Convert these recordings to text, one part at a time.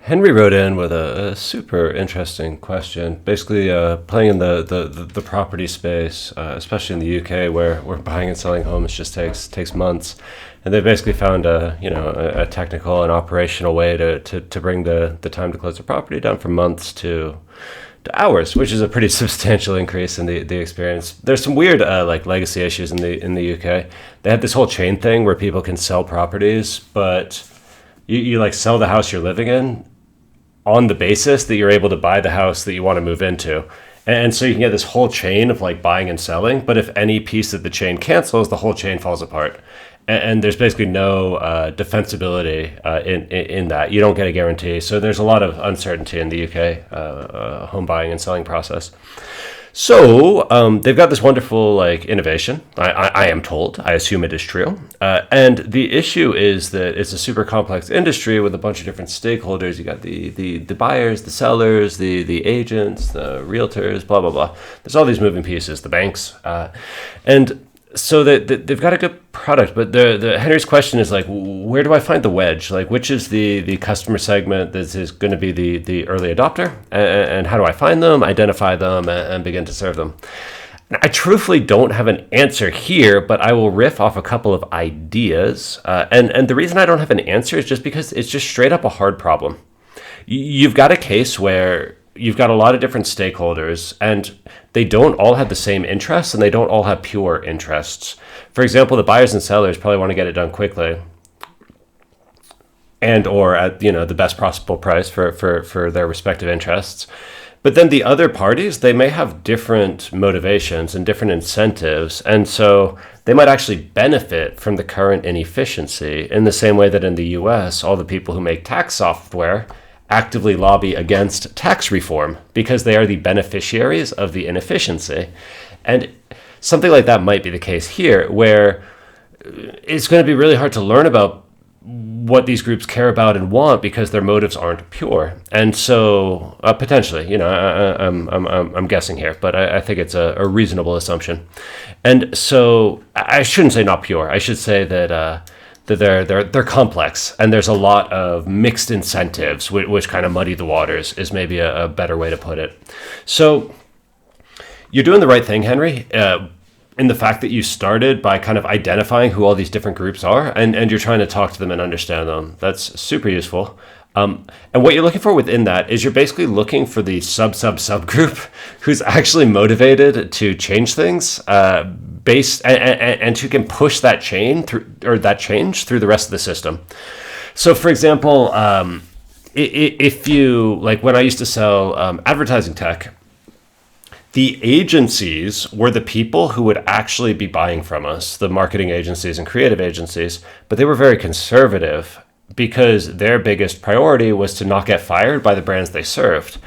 Henry wrote in with a super interesting question. Basically, playing in the property space, especially in the UK, where buying and selling homes just takes months, and they basically found a technical and operational way to bring the time to close the property down from months to hours, which is a pretty substantial increase in the experience. There's some weird like legacy issues in the UK. They have this whole chain thing where people can sell properties, but you like sell the house you're living in on the basis that you're able to buy the house that you want to move into. And so you can get this whole chain of like buying and selling, but if any piece of the chain cancels, the whole chain falls apart. And there's basically no defensibility in that. You don't get a guarantee. So there's a lot of uncertainty in the UK home buying and selling process. So they've got this wonderful like innovation. I am told. I assume it is true. And the issue is that it's a super complex industry with a bunch of different stakeholders. You got the buyers, the sellers, the agents, the realtors, blah blah blah. There's all these moving pieces. The banks, and so they've got a good product, but the Henry's question is like, where do I find the wedge? Like, which is the customer segment that is going to be the early adopter, and how do I find them, identify them, and begin to serve them? I truthfully don't have an answer here, but I will riff off a couple of ideas, and the reason I don't have an answer is just because it's just straight up a hard problem. You've got a case where you've got a lot of different stakeholders and they don't all have the same interests and they don't all have pure interests. For example, the buyers and sellers probably want to get it done quickly and or at the best possible price for their respective interests. But then the other parties, they may have different motivations and different incentives. And so they might actually benefit from the current inefficiency in the same way that in the US, all the people who make tax software actively lobby against tax reform because they are the beneficiaries of the inefficiency. And something like that might be the case here, where it's going to be really hard to learn about what these groups care about and want because their motives aren't pure. And so potentially, I'm guessing here, but I think it's a reasonable assumption. And so I shouldn't say not pure. I should say that they're complex, and there's a lot of mixed incentives, which kind of muddy the waters, is maybe a better way to put it. So you're doing the right thing, Henry, in the fact that you started by kind of identifying who all these different groups are, and you're trying to talk to them and understand them. That's super useful. And what you're looking for within that is you're basically looking for the subgroup who's actually motivated to change things and who can push that change through the rest of the system. So, for example, if you like when I used to sell advertising tech, the agencies were the people who would actually be buying from us, the marketing agencies and creative agencies, but they were very conservative because their biggest priority was to not get fired by the brands they served.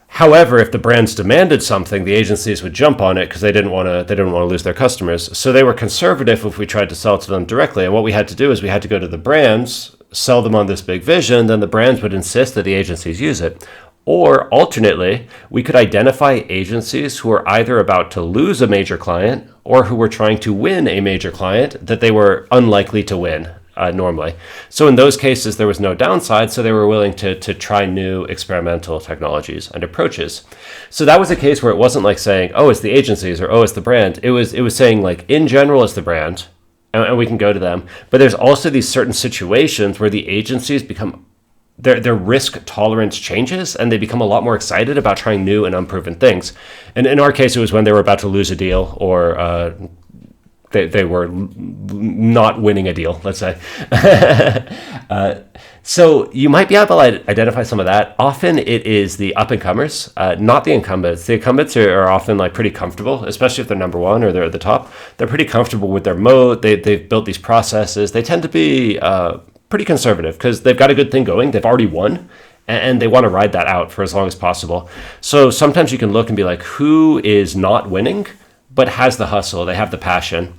However, if the brands demanded something, the agencies would jump on it because they didn't want to lose their customers. So they were conservative if we tried to sell to them directly. And what we had to do is we had to go to the brands, sell them on this big vision, then the brands would insist that the agencies use it. Or alternately, we could identify agencies who were either about to lose a major client or who were trying to win a major client that they were unlikely to win. Normally. So in those cases, there was no downside, so they were willing to try new experimental technologies and approaches. So that was a case where it wasn't like saying, oh, it's the agencies or oh, it's the brand. It was saying like, in general, it's the brand, and we can go to them. But there's also these certain situations where the agencies become, their risk tolerance changes, and they become a lot more excited about trying new and unproven things. And in our case, it was when they were about to lose a deal or they were not winning a deal, let's say. So you might be able to identify some of that. Often it is the up-and-comers, not the incumbents. The incumbents are often like pretty comfortable, especially if they're number one or they're at the top. They're pretty comfortable with their mode. They've built these processes. They tend to be pretty conservative because they've got a good thing going. They've already won, and they want to ride that out for as long as possible. So sometimes you can look and be like, who is not winning but has the hustle, they have the passion.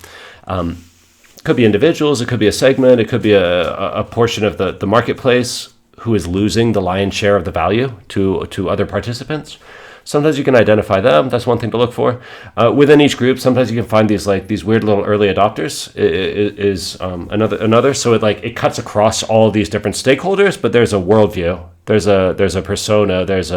Could be individuals, it could be a segment, it could be a portion of the marketplace who is losing the lion's share of the value to other participants. Sometimes you can identify them. That's one thing to look for. Within each group, sometimes you can find these weird little early adopters is another. So it cuts across all these different stakeholders, but there's a worldview There's a persona. There's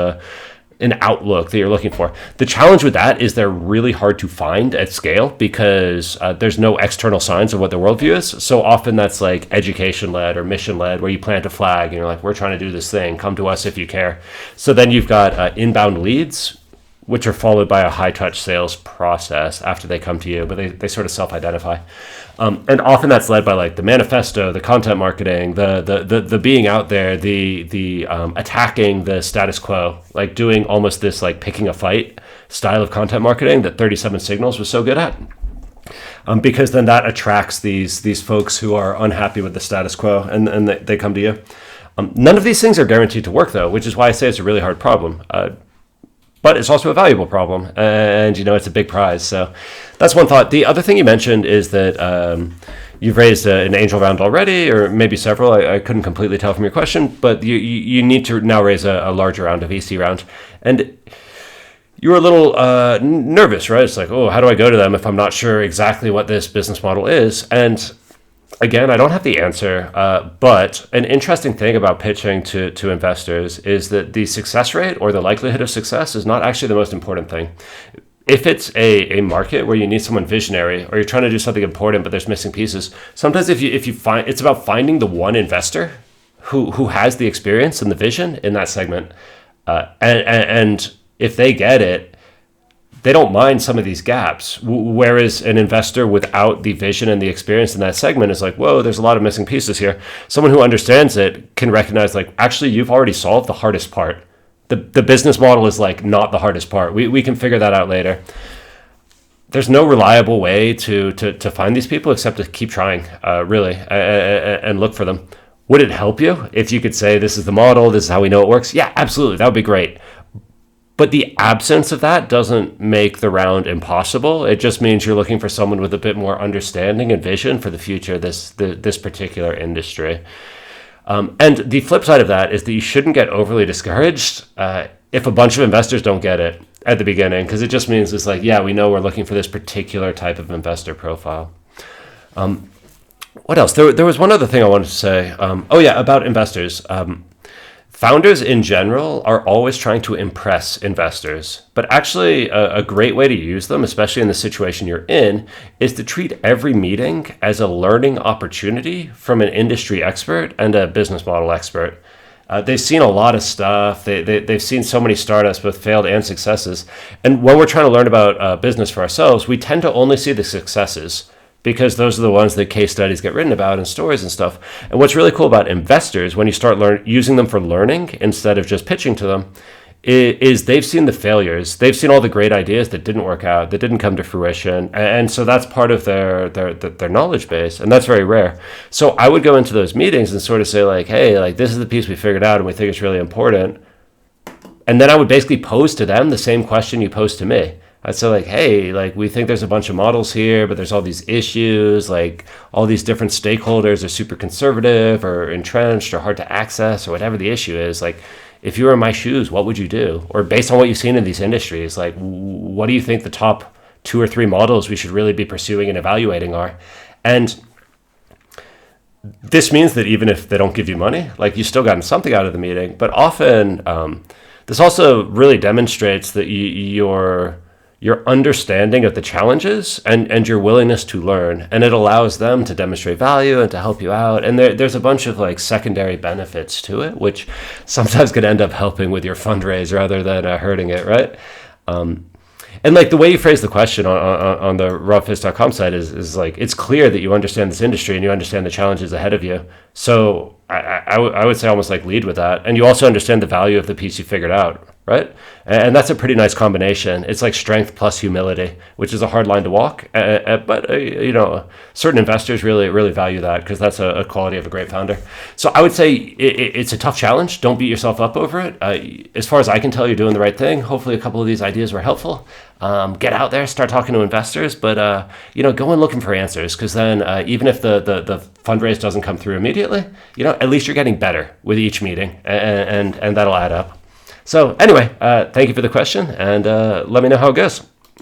an outlook that you're looking for. The challenge with that is they're really hard to find at scale because there's no external signs of what their worldview is. So often that's like education-led or mission-led, where you plant a flag and you're like, we're trying to do this thing. Come to us if you care. So then you've got inbound leads, which are followed by a high-touch sales process after they come to you, but they sort of self-identify. And often that's led by like the manifesto, the content marketing, the being out there, the attacking the status quo, like doing almost this like picking a fight style of content marketing that 37 Signals was so good at. Because then that attracts these folks who are unhappy with the status quo, and they come to you. None of these things are guaranteed to work, though, which is why I say it's a really hard problem. But it's also a valuable problem, and it's a big prize. So that's one thought. The other thing you mentioned is that you've raised an angel round already, or maybe several. I couldn't completely tell from your question, but you need to now raise a larger round, a VC round. And you were a little nervous, right? It's like, oh, how do I go to them if I'm not sure exactly what this business model is? And again, I don't have the answer, but an interesting thing about pitching to investors is that the success rate or the likelihood of success is not actually the most important thing. If it's a market where you need someone visionary, or you're trying to do something important but there's missing pieces, sometimes if you find, it's about finding the one investor who has the experience and the vision in that segment, and if they get it, they don't mind some of these gaps. Whereas an investor without the vision and the experience in that segment is like, whoa, there's a lot of missing pieces here. Someone who understands it can recognize, like, actually, you've already solved the hardest part. The business model is like not the hardest part. We can figure that out later. There's no reliable way to find these people except to keep trying, really, and look for them. Would it help you if you could say, this is the model, this is how we know it works? Yeah, absolutely. That would be great. But the absence of that doesn't make the round impossible. It just means you're looking for someone with a bit more understanding and vision for the future of this particular industry. And the flip side of that is that you shouldn't get overly discouraged if a bunch of investors don't get it at the beginning, because it just means it's like, yeah, we know we're looking for this particular type of investor profile. What else? There was one other thing I wanted to say. About investors. Founders in general are always trying to impress investors, but actually a great way to use them, especially in the situation you're in, is to treat every meeting as a learning opportunity from an industry expert and a business model expert. They've seen a lot of stuff. They've seen so many startups, both failed and successes. And when we're trying to learn about business for ourselves, we tend to only see the successes, because those are the ones that case studies get written about and stories and stuff. And what's really cool about investors, when you start using them for learning instead of just pitching to them, is they've seen the failures. They've seen all the great ideas that didn't work out, that didn't come to fruition. And so that's part of their knowledge base, and that's very rare. So I would go into those meetings and sort of say, like, hey, like, this is the piece we figured out and we think it's really important. And then I would basically pose to them the same question you posed to me. I'd say, like, hey, like, we think there's a bunch of models here, but there's all these issues, like all these different stakeholders are super conservative or entrenched or hard to access or whatever the issue is. Like, if you were in my shoes, what would you do? Or based on what you've seen in these industries, like, what do you think the top 2 or 3 models we should really be pursuing and evaluating are? And this means that even if they don't give you money, like, you've still gotten something out of the meeting. But often this also really demonstrates that your understanding of the challenges and your willingness to learn, and it allows them to demonstrate value and to help you out. And there's a bunch of like secondary benefits to it, which sometimes could end up helping with your fundraise rather than hurting it, right? And like the way you phrase the question on the robfitz.com site is like, it's clear that you understand this industry and you understand the challenges ahead of you. So I would say almost like lead with that. And you also understand the value of the piece you figured out, right? And that's a pretty nice combination. It's like strength plus humility, which is a hard line to walk. But certain investors really value that, because that's a quality of a great founder. So I would say it's a tough challenge. Don't beat yourself up over it. As far as I can tell, you're doing the right thing. Hopefully a couple of these ideas were helpful. Get out there, start talking to investors, but go in looking for answers, because then even if the fundraise doesn't come through immediately, at least you're getting better with each meeting, and that'll add up. So anyway, thank you for the question, and let me know how it goes.